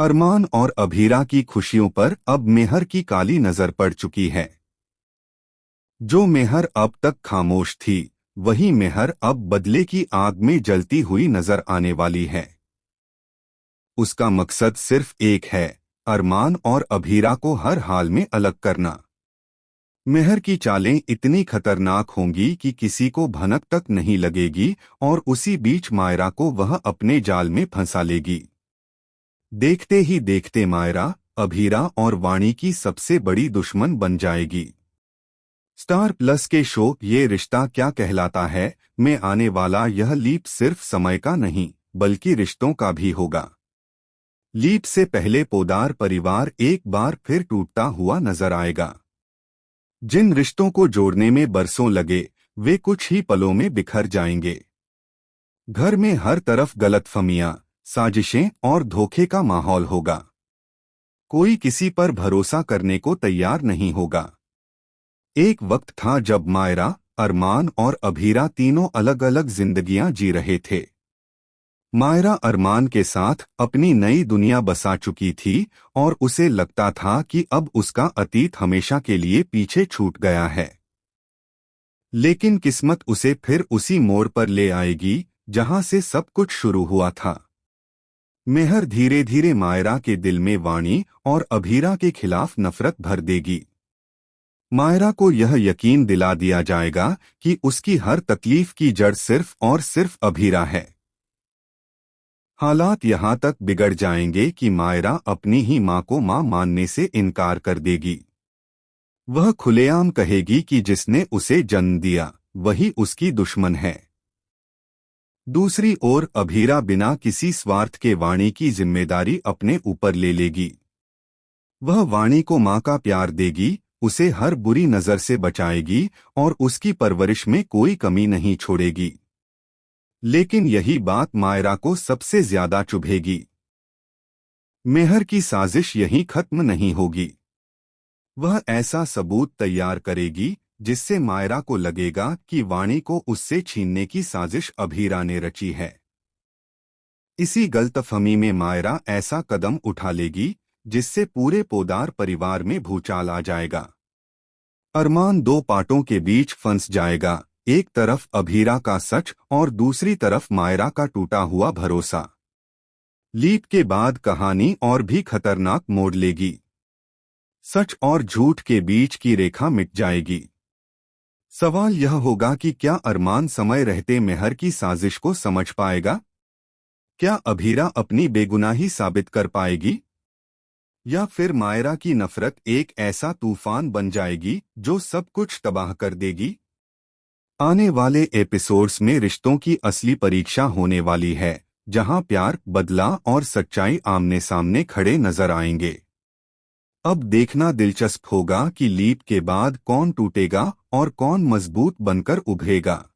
अरमान और अभीरा की खुशियों पर अब मेहर की काली नजर पड़ चुकी है। जो मेहर अब तक खामोश थी, वही मेहर अब बदले की आग में जलती हुई नजर आने वाली है। उसका मकसद सिर्फ एक है, अरमान और अभीरा को हर हाल में अलग करना। मेहर की चालें इतनी खतरनाक होंगी कि किसी को भनक तक नहीं लगेगी और उसी बीच मायरा को वह अपने जाल में फंसा लेगी। देखते ही देखते मायरा, अभीरा और वाणी की सबसे बड़ी दुश्मन बन जाएगी। स्टार प्लस के शो ये रिश्ता क्या कहलाता है में आने वाला यह लीप सिर्फ समय का नहीं, बल्कि रिश्तों का भी होगा। लीप से पहले पोदार परिवार एक बार फिर टूटता हुआ नजर आएगा। जिन रिश्तों को जोड़ने में बरसों लगे, वे कुछ ही पलों में बिखर जाएंगे। घर में हर तरफ गलतफहमियां, साजिशें और धोखे का माहौल होगा। कोई किसी पर भरोसा करने को तैयार नहीं होगा। एक वक्त था जब मायरा, अरमान और अभीरा तीनों अलग अलग जिंदगियां जी रहे थे। मायरा अरमान के साथ अपनी नई दुनिया बसा चुकी थी और उसे लगता था कि अब उसका अतीत हमेशा के लिए पीछे छूट गया है। लेकिन किस्मत उसे फिर उसी मोड़ पर ले आएगी जहां से सब कुछ शुरू हुआ था। मेहर धीरे धीरे मायरा के दिल में वाणी और अभीरा के खिलाफ नफरत भर देगी। मायरा को यह यकीन दिला दिया जाएगा कि उसकी हर तकलीफ की जड़ सिर्फ और सिर्फ अभीरा है। हालात यहाँ तक बिगड़ जाएंगे कि मायरा अपनी ही माँ को माँ मानने से इनकार कर देगी। वह खुलेआम कहेगी कि जिसने उसे जन्म दिया, वही उसकी दुश्मन है। दूसरी ओर अभीरा बिना किसी स्वार्थ के वाणी की जिम्मेदारी अपने ऊपर ले लेगी। वह वाणी को माँ का प्यार देगी, उसे हर बुरी नजर से बचाएगी और उसकी परवरिश में कोई कमी नहीं छोड़ेगी। लेकिन यही बात मायरा को सबसे ज्यादा चुभेगी। मेहर की साजिश यहीं खत्म नहीं होगी। वह ऐसा सबूत तैयार करेगी जिससे मायरा को लगेगा कि वाणी को उससे छीनने की साजिश अभीरा ने रची है। इसी गलतफहमी में मायरा ऐसा कदम उठा लेगी जिससे पूरे पोदार परिवार में भूचाल आ जाएगा। अरमान दो पाटों के बीच फंस जाएगा, एक तरफ अभीरा का सच और दूसरी तरफ मायरा का टूटा हुआ भरोसा। लीप के बाद कहानी और भी खतरनाक मोड़ लेगी। सच और झूठ के बीच की रेखा मिट जाएगी। सवाल यह होगा कि क्या अरमान समय रहते मेहर की साजिश को समझ पाएगा? क्या अभीरा अपनी बेगुनाही साबित कर पाएगी? या फिर मायरा की नफरत एक ऐसा तूफान बन जाएगी जो सब कुछ तबाह कर देगी? आने वाले एपिसोड्स में रिश्तों की असली परीक्षा होने वाली है, जहां प्यार, बदला और सच्चाई आमने सामने खड़े नजर आएंगे। अब देखना दिलचस्प होगा कि लीप के बाद कौन टूटेगा और कौन मजबूत बनकर उभरेगा।